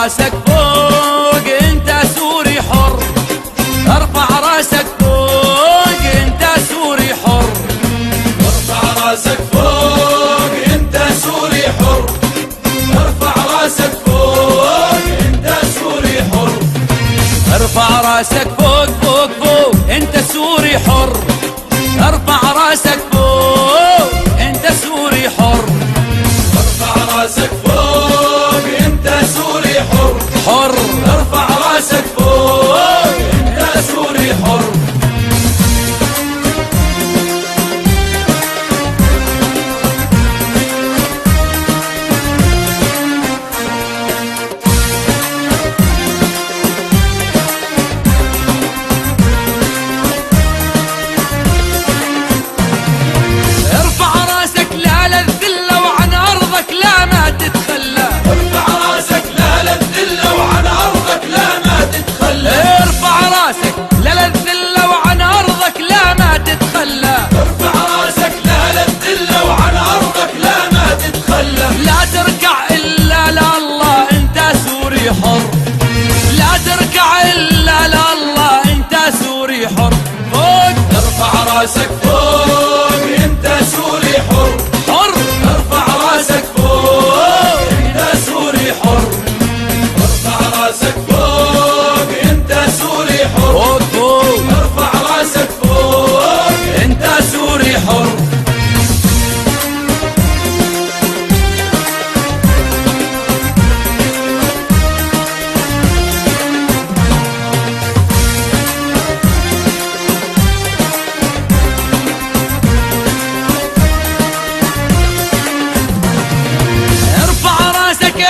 راسك فوق انت سوري حر، ارفع راسك فوق انت سوري حر، ارفع راسك فوق انت سوري حر، ارفع راسك فوق انت سوري حر، ارفع راسك فوق فوق فوق انت سوري حر، ارفع راسك فوق انت سوري حر، ارفع راسك فوق انت سوري حر، حر ارفع راسك فوق انت سوري حر. لا تركع إلا لله أنت سوري حر، فوق ارفع راسك فوق انت سوري حر، حر ارفع راسك فوق انت سوري حر، ارفع راسك فوق انت سوري حر، فوق فوق ارفع راسك فوق أنت سوري حر.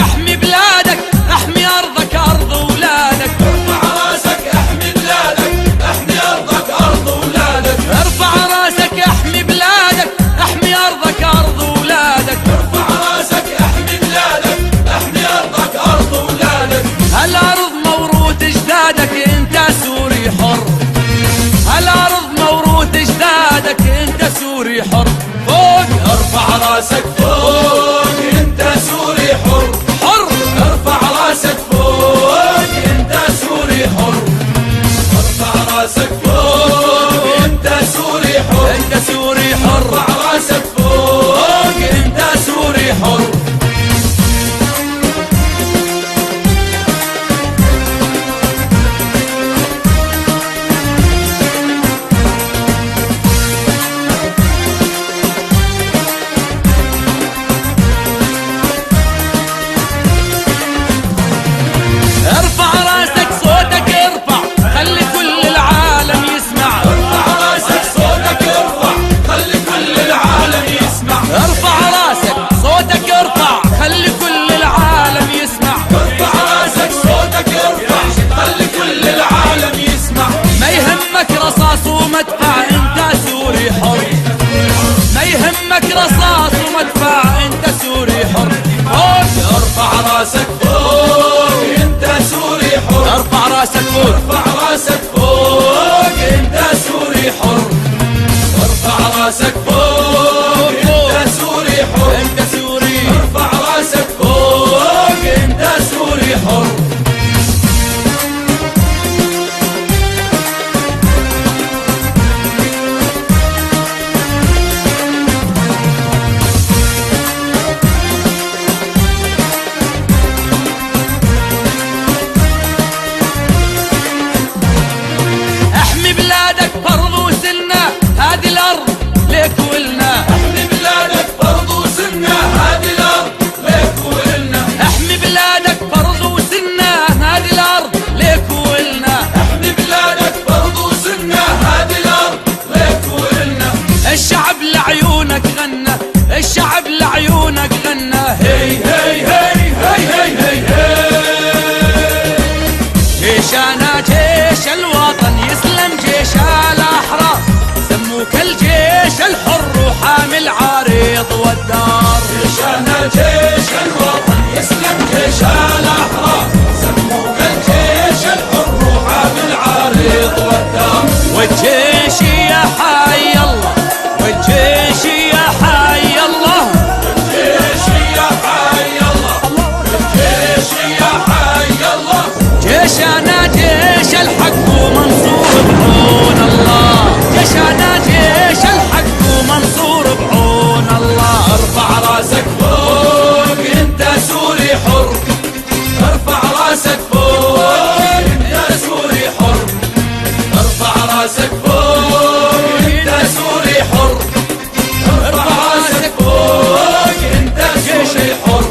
احمي بلادك احمي ارضك ارض اولادك، ارفع راسك احمي بلادك احمي ارضك ارض اولادك، ارفع راسك احمي بلادك احمي ارضك ارض اولادك، ارفع راسك احمي بلادك احمي ارضك ارض اولادك، الارض موروث اجدادك انت سوري حر، الارض موروث اجدادك انت سوري حر، فوق ارفع راسك فوق انت سوري حر، حر ارفع راسك فوق انت سوري حر، ارفع راسك فوق انت سوري حر، انت سوري حر، ارفع راسك فوق انت سوري حر. ارفع راسك صوتك ارفع خلي كل العالم يسمع، ارفع راسك صوتك ارفع خلي كل العالم يسمع، ارفع راسك صوتك ارفع خلي كل العالم يسمع، ارفع راسك صوتك ارفع خلي كل العالم يسمع، ما يهمك رصاص ومدفع انت سوري حر، ما يهمك رصاص ومدفع انت سوري حر، فوق ارفع راسك فوق انت سوري حر، ارفع راسك فوق، ارفع راسك فوق انت سوري حر، ارفع راسك فوق انت سوري حر، انت سوري ارفع راسك فوق انت سوري حر. احمي بلادك فرض وسنة هذه الارض ليك ولنا، احمي بلادك فرض وسنة هذه الارض ليك ولنا، احمي بلادك فرض وسنة هذه الارض ليك ولنا، احمي بلادك فرض وسنة هذه الارض ليك ولنا، الشعب لعيونك غنى، الشعب لعيونك غنى، هي هي هي هي هي هي هي. جيشنا جيش الوطن يسلم جيش الاحرار، سموك الجيش الحر وحامل عريض والدار، جيشنا جيش الوطن يسلم جيش الاحرار، سموك الجيش الحر وحامل عريض والدار، والجيش يا حي الله، والجيش يا حي الله، الجيش يا حي الله، الجيش يا حي جيشنا جيش الحق ومنصور بعون الله، جيشنا جيش الحق ومنصور بعون الله. ارفع راسك فوق انت سوري حر، ارفع راسك فوق انت سوري حر، ارفع راسك فوق انت سوري حر، ارفع راسك فوق انت سوري حر.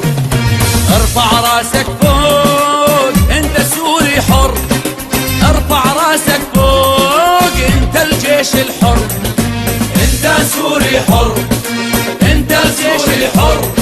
ارفع راسك فوق انت سوري حر، ارفع راسك فوق انت الجيش الحر، انت سوري حر، انت الجيش الحر.